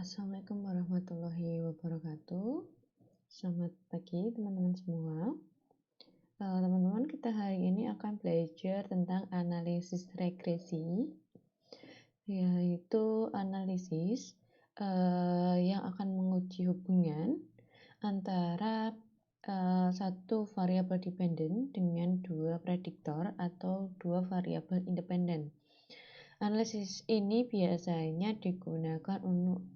Assalamualaikum warahmatullahi wabarakatuh. Selamat pagi teman-teman semua. Teman-teman, kita hari ini akan belajar tentang analisis regresi, yaitu analisis yang akan menguji hubungan antara satu variabel dependen dengan dua prediktor atau dua variabel independen. Analisis ini biasanya digunakan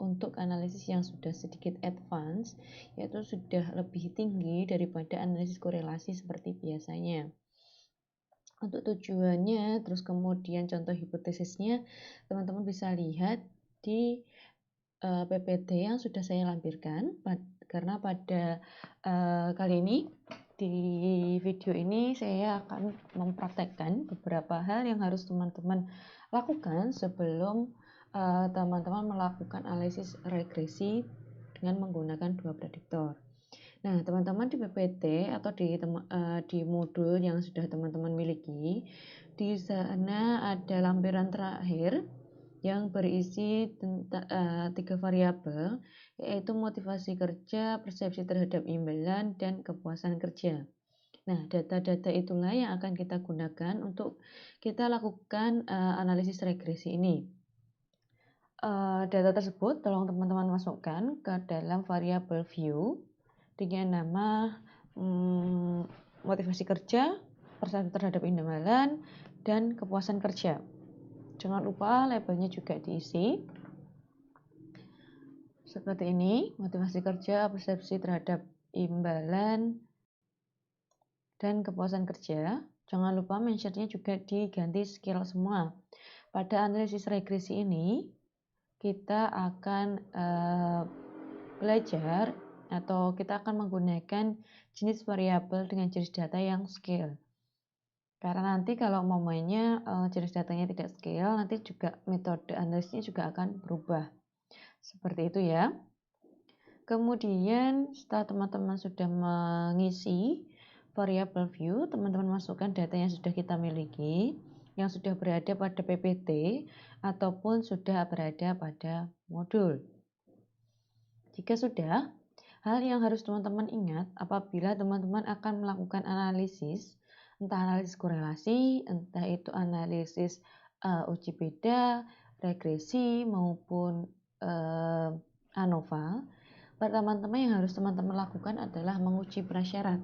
untuk analisis yang sudah sedikit advance, yaitu sudah lebih tinggi daripada analisis korelasi seperti biasanya. Untuk tujuannya, terus kemudian contoh hipotesisnya, teman-teman bisa lihat di PPT yang sudah saya lampirkan, karena pada kali ini di video ini saya akan mempraktekkan beberapa hal yang harus teman-teman lakukan sebelum teman-teman melakukan analisis regresi dengan menggunakan dua prediktor. Nah, teman-teman di PPT atau di modul yang sudah teman-teman miliki, di sana ada lampiran terakhir yang berisi tiga variabel, yaitu motivasi kerja, persepsi terhadap imbalan, dan kepuasan kerja. Nah, data-data itulah yang akan kita gunakan untuk kita lakukan analisis regresi ini. Data tersebut tolong teman-teman masukkan ke dalam variabel view dengan nama motivasi kerja, persepsi terhadap imbalan, dan kepuasan kerja. Jangan lupa labelnya juga diisi seperti ini: motivasi kerja, persepsi terhadap imbalan, dan kepuasan kerja. Jangan lupa mentionnya juga diganti skill semua. Pada analisis regresi ini kita akan belajar atau kita akan menggunakan jenis variabel dengan jenis data yang scale. Karena nanti kalau umpamanya jenis datanya tidak scale, nanti juga metode analisisnya juga akan berubah. Seperti itu ya. Kemudian setelah teman-teman sudah mengisi variabel view, teman-teman masukkan data yang sudah kita miliki, yang sudah berada pada PPT ataupun sudah berada pada modul. Jika sudah, hal yang harus teman-teman ingat apabila teman-teman akan melakukan analisis, entah analisis korelasi, entah itu analisis uji beda, regresi, maupun ANOVA, pertama-tama yang harus teman-teman lakukan adalah menguji prasyarat.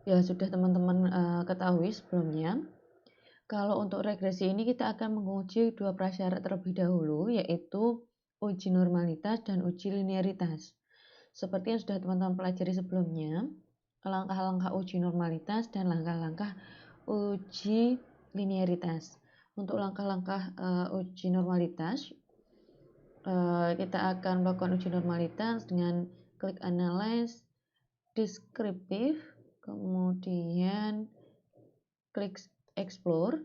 Ya, sudah teman-teman ketahui sebelumnya, kalau untuk regresi ini kita akan menguji dua prasyarat terlebih dahulu, yaitu uji normalitas dan uji linearitas. Seperti yang sudah teman-teman pelajari sebelumnya, langkah-langkah uji normalitas dan langkah-langkah uji linearitas. Untuk langkah-langkah uji normalitas, kita akan melakukan uji normalitas dengan klik analyze, deskriptif, kemudian klik explore.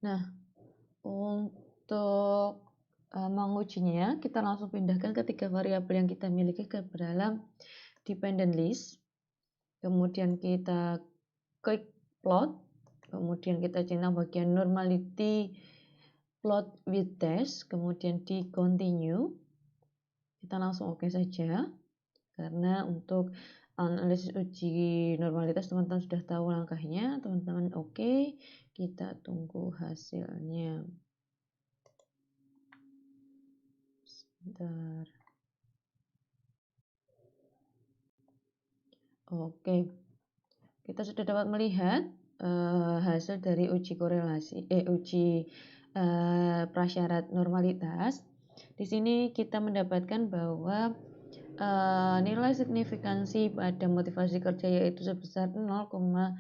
Nah, untuk mengujinya, kita langsung pindahkan ketiga variabel yang kita miliki ke dalam dependent list. Kemudian kita klik plot, kemudian kita centang bagian normality plot with dash, kemudian di continue. Kita langsung oke saja, karena untuk analisis uji normalitas teman-teman sudah tahu langkahnya. Teman-teman oke, kita tunggu hasilnya. Sebentar. Oke, kita sudah dapat melihat hasil dari uji korelasi, prasyarat normalitas. Di sini kita mendapatkan bahwa nilai signifikansi pada motivasi kerja yaitu sebesar 0,165.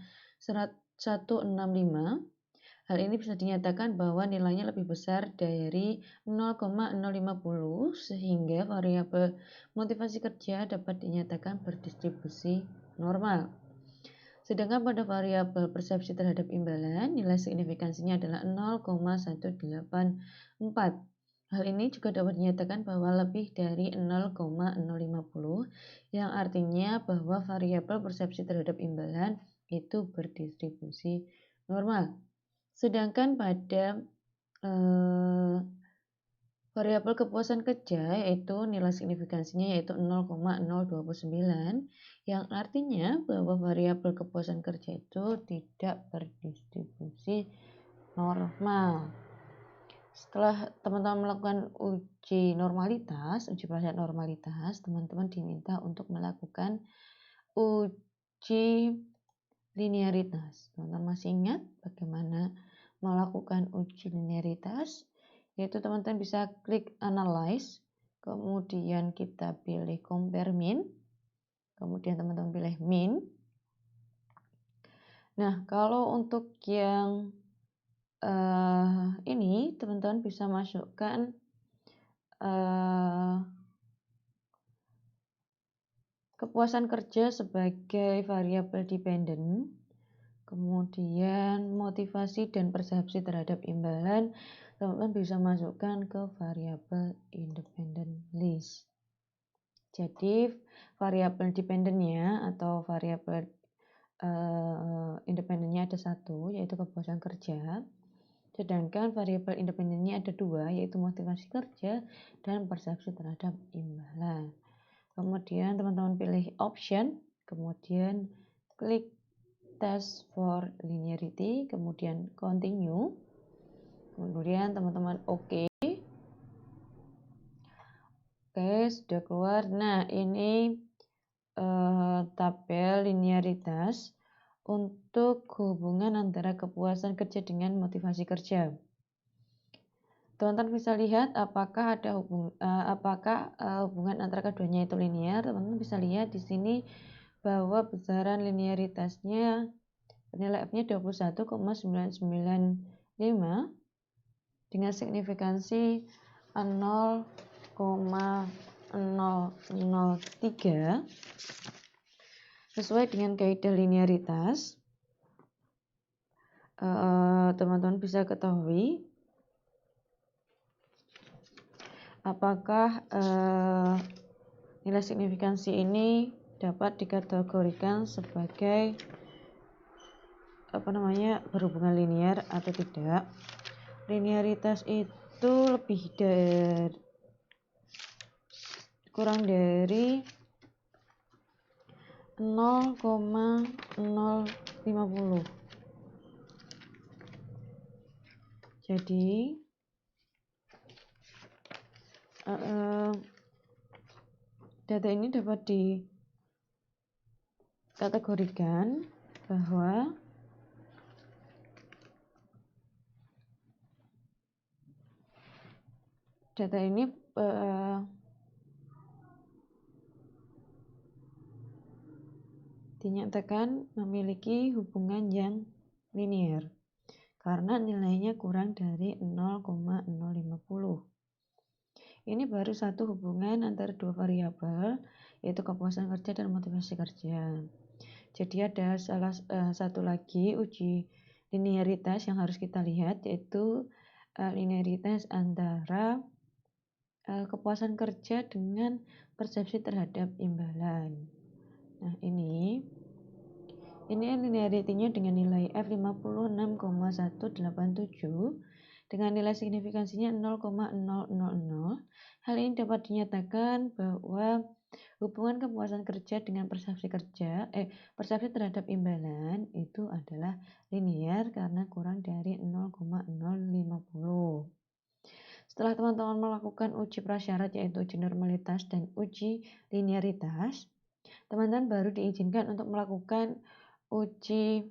Hal ini bisa dinyatakan bahwa nilainya lebih besar dari 0,050 sehingga variabel motivasi kerja dapat dinyatakan berdistribusi normal. Sedangkan pada variabel persepsi terhadap imbalan, nilai signifikansinya adalah 0,184. Hal ini juga dapat dinyatakan bahwa lebih dari 0,050, yang artinya bahwa variabel persepsi terhadap imbalan itu berdistribusi normal. Sedangkan pada variabel kepuasan kerja yaitu nilai signifikansinya yaitu 0,029 yang artinya bahwa variabel kepuasan kerja itu tidak berdistribusi normal. Setelah teman-teman melakukan uji prasyarat normalitas, teman-teman diminta untuk melakukan uji linearitas. Teman-teman masih ingat bagaimana melakukan uji linearitas? Yaitu teman-teman bisa klik analyze, kemudian kita pilih compare mean, kemudian teman-teman pilih mean. Nah, kalau untuk yang ini teman-teman bisa masukkan kepuasan kerja sebagai variabel dependent, kemudian motivasi dan persepsi terhadap imbalan teman-teman bisa masukkan ke variabel independent list. Jadi variabel dependentnya atau variabel independennya ada satu, yaitu kepuasan kerja. Sedangkan variabel independennya ada dua, yaitu motivasi kerja dan persepsi terhadap imbalan. Kemudian teman-teman pilih option, kemudian klik test for linearity, kemudian continue, kemudian teman-teman oke, sudah keluar. Nah, ini tabel linearitas untuk hubungan antara kepuasan kerja dengan motivasi kerja. Teman-teman bisa lihat apakah ada hubungan antara keduanya itu linear. Teman-teman bisa lihat di sini bahwa besaran linearitasnya nilai F-nya 21,995 dengan signifikansi 0,003 sesuai dengan kaidah linearitas. Teman-teman bisa ketahui apakah nilai signifikansi ini dapat dikategorikan sebagai berhubungan linear atau tidak. Linearitas itu kurang dari 0,050. Jadi data ini dapat dikategorikan bahwa data ini dinyatakan memiliki hubungan yang linear karena nilainya kurang dari 0,050. Ini baru satu hubungan antara dua variabel, yaitu kepuasan kerja dan motivasi kerja. Jadi ada satu lagi uji linearitas yang harus kita lihat, yaitu linearitas antara kepuasan kerja dengan persepsi terhadap imbalan. Nah, ini linearity-nya dengan nilai F 56,187 dengan nilai signifikansinya 0,000. Hal ini dapat dinyatakan bahwa hubungan kepuasan kerja dengan persepsi terhadap imbalan itu adalah linear karena kurang dari 0,050. Setelah teman-teman melakukan uji prasyarat yaitu uji normalitas dan uji linearitas, teman-teman baru diizinkan untuk melakukan uji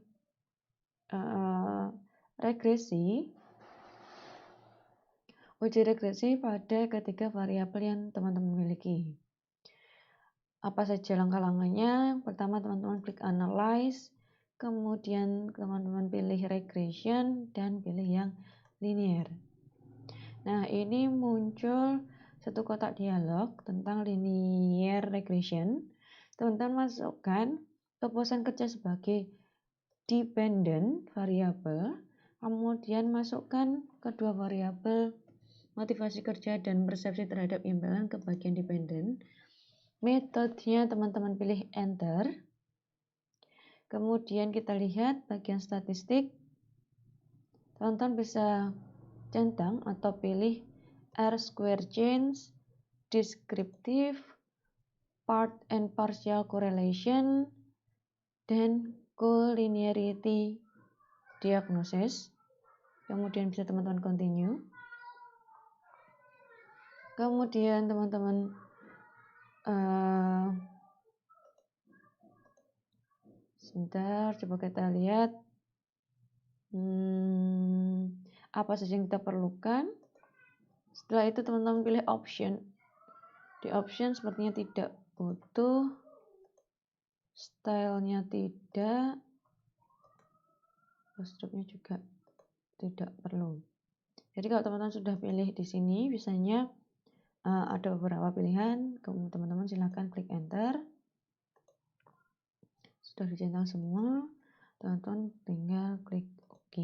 regresi pada ketiga variabel yang teman-teman miliki. Apa saja langkah-langkahnya? Pertama, teman-teman klik analyze, kemudian teman-teman pilih regression dan pilih yang linear. Nah, ini muncul satu kotak dialog tentang linear regression. Teman-teman masukkan kepuasan kerja sebagai dependent variabel, kemudian masukkan kedua variabel motivasi kerja dan persepsi terhadap imbalan ke bagian dependent. Metodenya teman-teman pilih enter. Kemudian kita lihat bagian statistik. Teman-teman bisa centang atau pilih R-square change, descriptive, part and partial correlation, dan collinearity diagnosis. Kemudian bisa teman-teman continue. Kemudian teman-teman sebentar, coba kita lihat apa saja yang kita perlukan. Setelah itu teman-teman pilih option. Di option sepertinya tidak butuh, stylenya tidak, stripnya juga tidak perlu. Jadi kalau teman-teman sudah pilih di sini, biasanya ada beberapa pilihan. Kemudian teman-teman silakan klik enter. Sudah dicentang semua, teman-teman tinggal klik OK.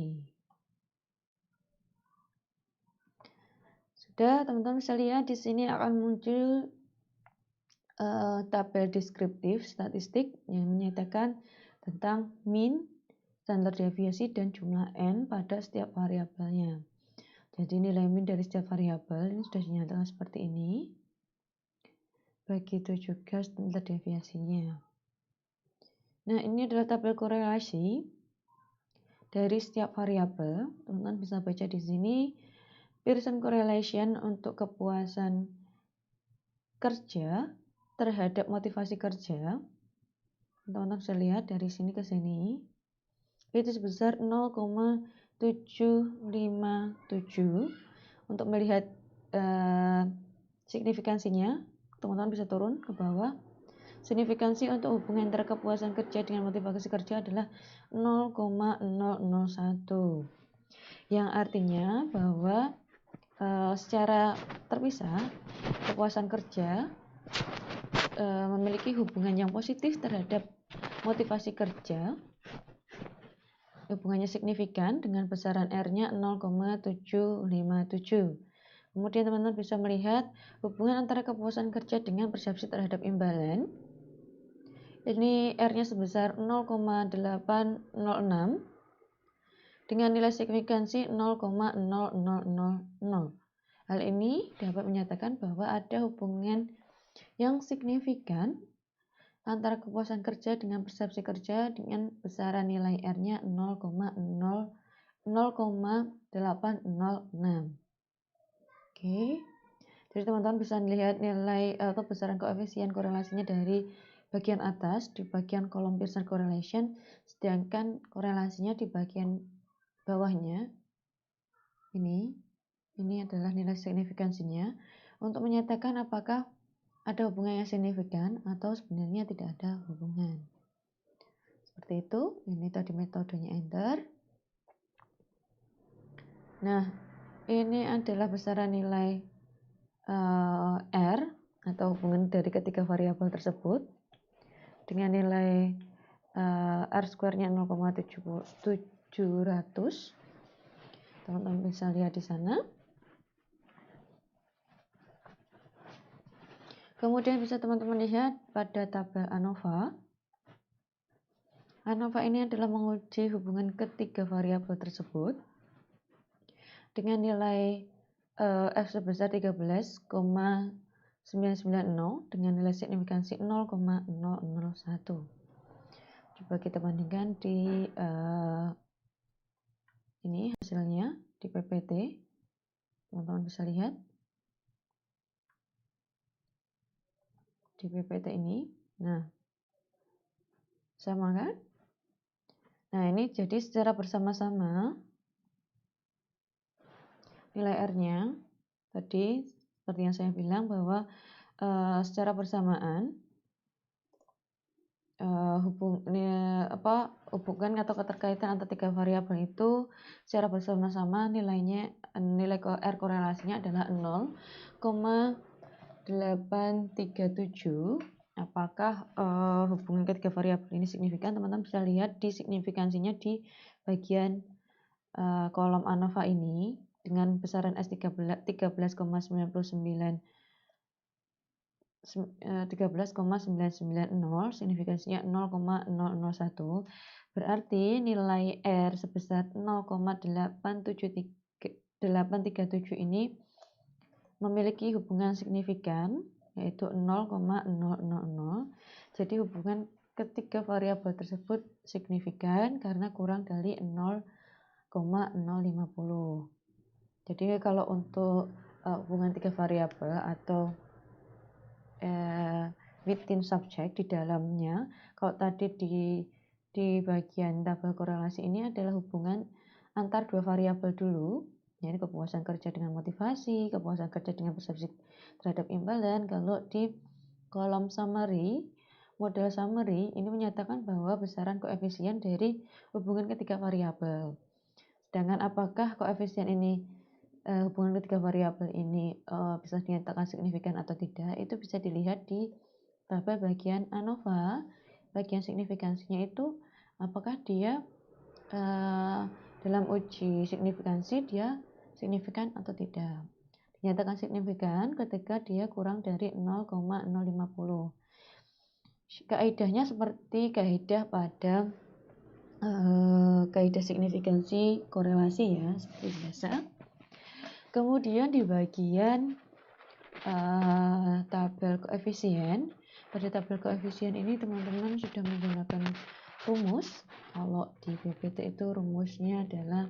Sudah, teman-teman bisa lihat di sini akan muncul tabel deskriptif statistik yang menyatakan tentang mean, standar deviasi, dan jumlah n pada setiap variabelnya. Jadi nilai mean dari setiap variabel ini sudah dinyatakan seperti ini. Begitu juga standar deviasinya. Nah, ini adalah tabel korelasi dari setiap variabel. Teman-teman bisa baca di sini Pearson correlation untuk kepuasan kerja terhadap motivasi kerja. Teman-teman bisa lihat dari sini ke sini itu sebesar 0,757. Untuk melihat signifikansinya, teman-teman bisa turun ke bawah. Signifikansi untuk hubungan antara kepuasan kerja dengan motivasi kerja adalah 0,001, yang artinya bahwa secara terpisah kepuasan kerja memiliki hubungan yang positif terhadap motivasi kerja. Hubungannya signifikan dengan besaran R-nya 0,757. Kemudian teman-teman bisa melihat hubungan antara kepuasan kerja dengan persepsi terhadap imbalan. Ini R-nya sebesar 0,806 dengan nilai signifikansi 0,0000. Hal ini dapat menyatakan bahwa ada hubungan yang signifikan antara kepuasan kerja dengan persepsi kerja dengan besaran nilai R-nya 0,806. Oke. Jadi teman-teman bisa melihat nilai atau besaran koefisien korelasinya dari bagian atas di bagian kolom Pearson correlation, sedangkan korelasinya di bagian bawahnya ini adalah nilai signifikansinya untuk menyatakan apakah ada hubungan yang signifikan atau sebenarnya tidak ada hubungan. Seperti itu, ini tadi metodenya enter. Nah, ini adalah besaran nilai R atau hubungan dari ketiga variabel tersebut dengan nilai R-square-nya 0,700. Teman-teman bisa lihat di sana. Kemudian bisa teman-teman lihat pada tabel ANOVA. ANOVA ini adalah menguji hubungan ketiga variabel tersebut dengan nilai F sebesar 13,990 dengan nilai signifikansi 0,001. Coba kita bandingkan di ini hasilnya di PPT. Teman-teman bisa lihat di PPT ini. Nah, sama kan? Nah, ini jadi secara bersama-sama nilai R-nya tadi seperti yang saya bilang bahwa secara bersamaan hubungan atau keterkaitan antara tiga variabel itu secara bersama-sama nilai R korelasinya adalah 0,837. Apakah hubungan ketiga variabel ini signifikan? Teman-teman bisa lihat di signifikansinya di bagian kolom ANOVA ini dengan besaran S 13,990, signifikansinya 0,001. Berarti nilai R sebesar 0,837 ini memiliki hubungan signifikan yaitu 0,000. Jadi hubungan ketiga variabel tersebut signifikan karena kurang dari 0,050. Jadi kalau untuk hubungan tiga variabel atau within subject di dalamnya, kalau tadi di bagian tabel korelasi ini adalah hubungan antar dua variabel dulu, yaitu kepuasan kerja dengan motivasi, kepuasan kerja dengan persepsi terhadap imbalan. Kalau di kolom summary, model summary ini menyatakan bahwa besaran koefisien dari hubungan ketiga variabel. Sedangkan apakah koefisien ini hubungan ketiga variabel ini bisa dinyatakan signifikan atau tidak, itu bisa dilihat di tabel bagian ANOVA. Bagian signifikansinya itu apakah dia dalam uji signifikansi dia signifikan atau tidak. Dinyatakan signifikan ketika dia kurang dari 0,050. Kaidahnya seperti kaidah pada kaidah signifikansi korelasi ya, seperti biasa. Kemudian di bagian tabel koefisien, pada tabel koefisien ini teman-teman sudah menggunakan rumus. Kalau di PPT itu rumusnya adalah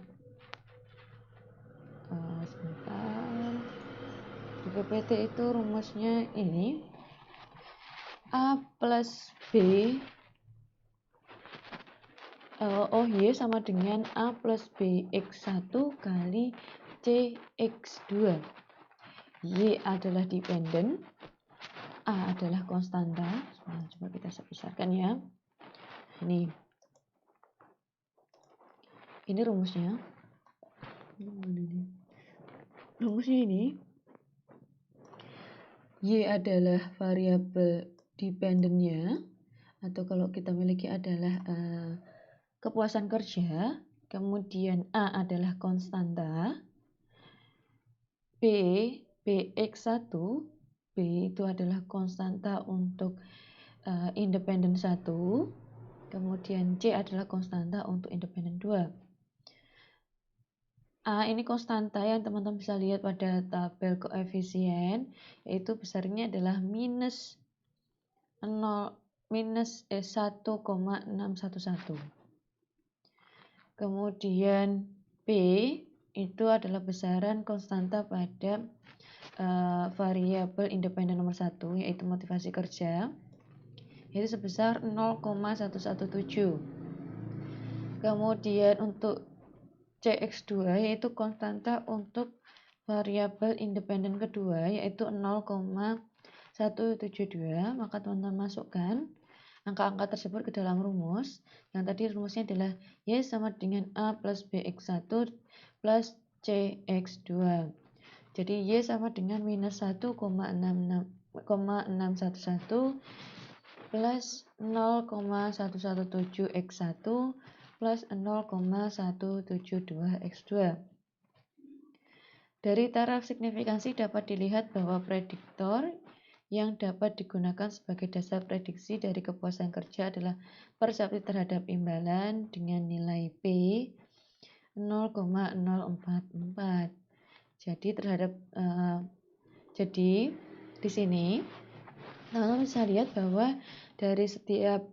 di PPT itu rumusnya ini A plus B OY sama dengan A plus B X1 kali C X2. Y adalah dependent, A adalah konstanta. Nah, coba kita besarkan ya. Ini rumusnya. Rumusnya ini. Y adalah variabel dependentnya, atau kalau kita miliki adalah kepuasan kerja. Kemudian A adalah konstanta. Bx1, B itu adalah konstanta untuk independen 1, kemudian C adalah konstanta untuk independen 2. A ini konstanta yang teman-teman bisa lihat pada tabel koefisien, yaitu besarnya adalah minus 1,611. Kemudian B itu adalah besaran konstanta pada variabel independen nomor 1, yaitu motivasi kerja, yaitu sebesar 0,117. Kemudian untuk CX2 yaitu konstanta untuk variabel independen kedua, yaitu 0,172. Maka teman-teman masukkan angka-angka tersebut ke dalam rumus. Yang tadi rumusnya adalah Y sama dengan A plus BX1 plus CX2. Jadi Y sama dengan minus 1,611 plus 0,117 X1 plus 0,172 X2. Dari taraf signifikansi dapat dilihat bahwa prediktor yang dapat digunakan sebagai dasar prediksi dari kepuasan kerja adalah persepsi terhadap imbalan dengan nilai P 0,044. Jadi di sini teman-teman bisa lihat bahwa dari setiap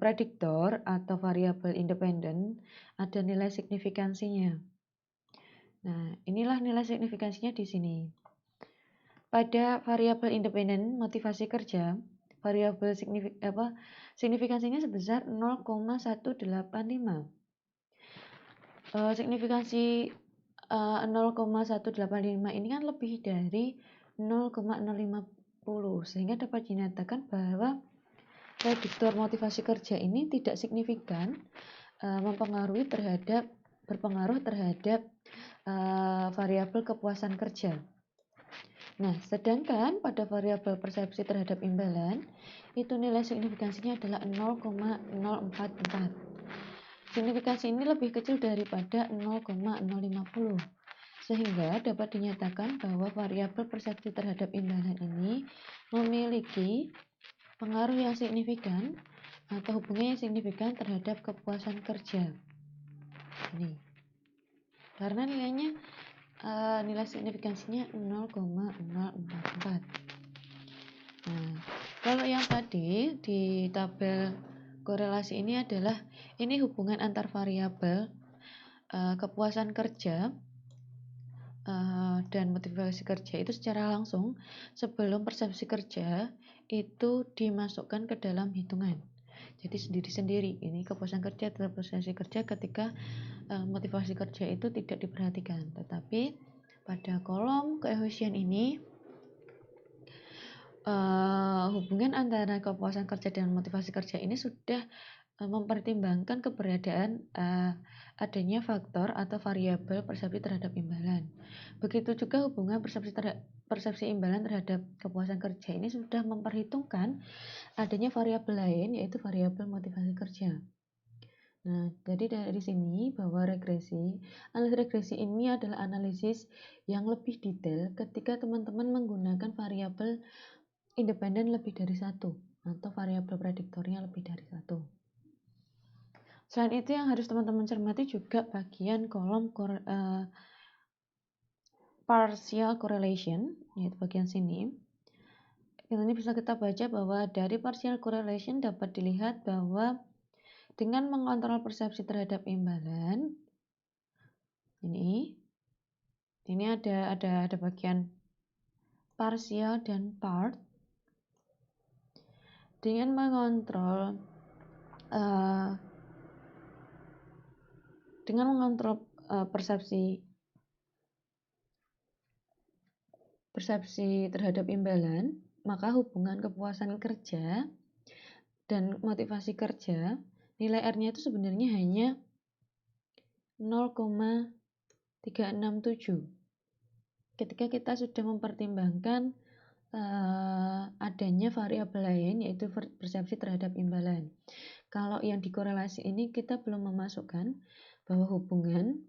prediktor atau variabel independen ada nilai signifikansinya. Nah, inilah nilai signifikansinya di sini. Pada variabel independen motivasi kerja, variabel signifikansinya sebesar 0,185. Signifikansi 0,185 ini kan lebih dari 0,050, sehingga dapat dinyatakan bahwa prediktor motivasi kerja ini tidak signifikan berpengaruh terhadap variabel kepuasan kerja. Nah, sedangkan pada variabel persepsi terhadap imbalan itu nilai signifikansinya adalah 0,044. Signifikansi ini lebih kecil daripada 0,050, sehingga dapat dinyatakan bahwa variabel persepsi terhadap imbalan ini memiliki pengaruh yang signifikan atau hubungan yang signifikan terhadap kepuasan kerja. Ini karena nilainya nilai signifikansinya 0,044. Nah, kalau yang tadi di tabel korelasi ini adalah ini hubungan antar variabel kepuasan kerja dan motivasi kerja itu secara langsung sebelum persepsi kerja itu dimasukkan ke dalam hitungan. Jadi sendiri-sendiri ini kepuasan kerja atau persepsi kerja ketika motivasi kerja itu tidak diperhatikan. Tetapi pada kolom koefisien ini hubungan antara kepuasan kerja dan motivasi kerja ini sudah mempertimbangkan keberadaan adanya faktor atau variabel persepsi terhadap imbalan. Begitu juga hubungan persepsi imbalan terhadap kepuasan kerja ini sudah memperhitungkan adanya variabel lain, yaitu variabel motivasi kerja. Nah, jadi dari sini bahwa analisis regresi ini adalah analisis yang lebih detail ketika teman-teman menggunakan variabel independen lebih dari satu atau variabel prediktornya lebih dari satu. Selain itu yang harus teman-teman cermati juga bagian kolom partial correlation, yaitu bagian sini. Ini bisa kita baca bahwa dari partial correlation dapat dilihat bahwa dengan mengontrol persepsi terhadap imbalan, ini ada bagian partial dan part. Dengan mengontrol persepsi terhadap imbalan, maka hubungan kepuasan kerja dan motivasi kerja nilai R-nya itu sebenarnya hanya 0,367 ketika kita sudah mempertimbangkan adanya variabel lain, yaitu persepsi terhadap imbalan. Kalau yang dikorelasi ini kita belum memasukkan bahwa hubungan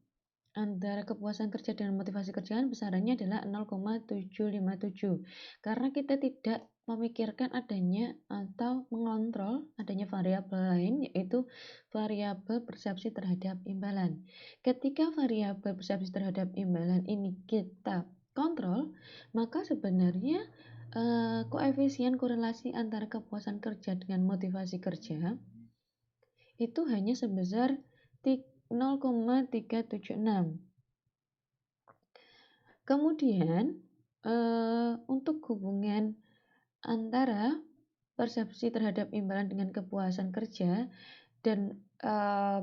antara kepuasan kerja dan motivasi kerja besarannya adalah 0,757 karena kita tidak memikirkan adanya atau mengontrol adanya variabel lain, yaitu variabel persepsi terhadap imbalan. Ketika variabel persepsi terhadap imbalan ini kita kontrol, maka sebenarnya koefisien korelasi antara kepuasan kerja dengan motivasi kerja itu hanya sebesar 0,376. Kemudian untuk hubungan antara persepsi terhadap imbalan dengan kepuasan kerja dan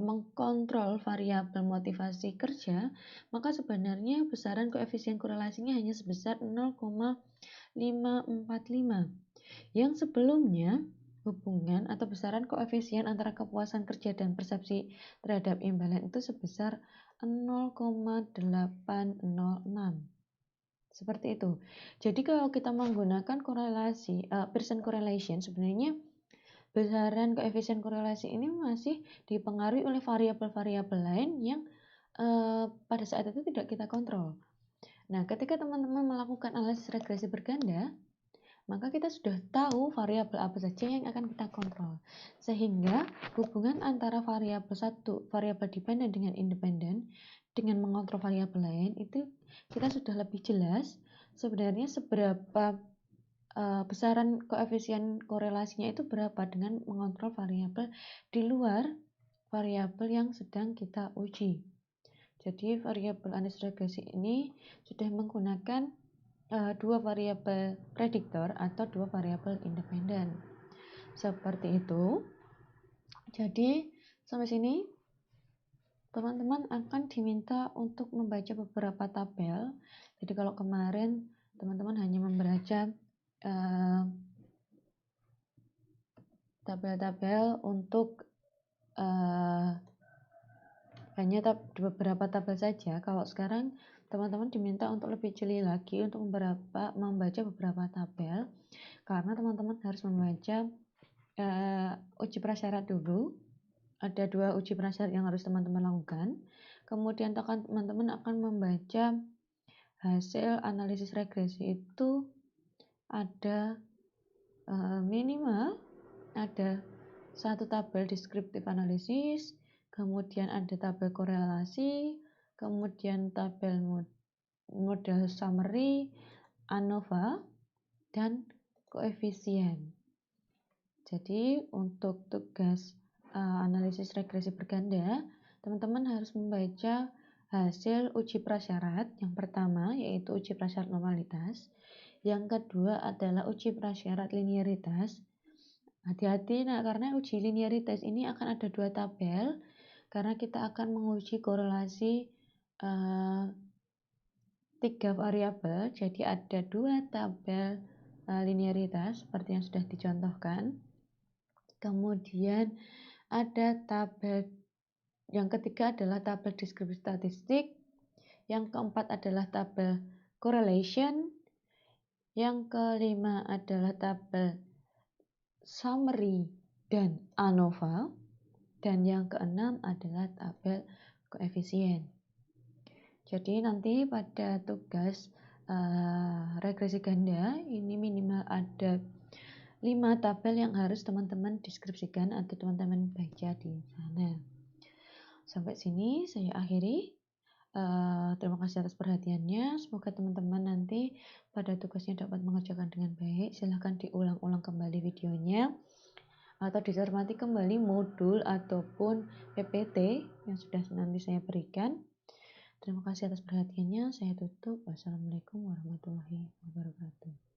mengkontrol variabel motivasi kerja, maka sebenarnya besaran koefisien korelasinya hanya sebesar 0,545. Yang sebelumnya hubungan atau besaran koefisien antara kepuasan kerja dan persepsi terhadap imbalan itu sebesar 0,806. Seperti itu. Jadi kalau kita menggunakan korelasi Pearson correlation, sebenarnya besaran koefisien korelasi ini masih dipengaruhi oleh variabel-variabel lain yang pada saat itu tidak kita kontrol. Nah, ketika teman-teman melakukan analisis regresi berganda, maka kita sudah tahu variabel apa saja yang akan kita kontrol. Sehingga hubungan antara variabel dependen dengan independen dengan mengontrol variabel lain itu kita sudah lebih jelas sebenarnya seberapa besaran koefisien korelasinya itu berapa dengan mengontrol variabel di luar variabel yang sedang kita uji. Jadi variabel analisis regresi ini sudah menggunakan dua variabel prediktor atau dua variabel independen. Seperti itu. Jadi sampai sini teman-teman akan diminta untuk membaca beberapa tabel. Jadi kalau kemarin teman-teman hanya membaca tabel-tabel untuk hanya beberapa tabel saja. Kalau sekarang teman-teman diminta untuk lebih jeli lagi untuk membaca beberapa tabel, karena teman-teman harus membaca uji prasyarat dulu. Ada 2 uji prasyarat yang harus teman-teman lakukan. Kemudian teman-teman akan membaca hasil analisis regresi itu ada minimal ada satu tabel deskriptif analisis, kemudian ada tabel korelasi, kemudian tabel model summary, ANOVA, dan koefisien. Jadi untuk tugas analisis regresi berganda, teman-teman harus membaca hasil uji prasyarat. Yang pertama yaitu uji prasyarat normalitas, yang kedua adalah uji prasyarat linearitas. Hati-hati karena uji linearitas ini akan ada 2 tabel, karena kita akan menguji korelasi 3 variabel. Jadi ada 2 tabel linearitas seperti yang sudah dicontohkan. Kemudian ada tabel yang ketiga adalah tabel deskripsi statistik, yang keempat adalah tabel correlation, yang kelima adalah tabel summary dan ANOVA, dan yang keenam adalah tabel koefisien. Jadi nanti pada tugas regresi ganda ini minimal ada 5 tabel yang harus teman-teman deskripsikan atau teman-teman baca di sana. Sampai sini saya akhiri. Terima kasih atas perhatiannya. Semoga teman-teman nanti pada tugasnya dapat mengerjakan dengan baik. Silahkan diulang-ulang kembali videonya atau dicermati kembali modul ataupun PPT yang sudah nanti saya berikan. Terima kasih atas perhatiannya. Saya tutup. Wassalamualaikum warahmatullahi wabarakatuh.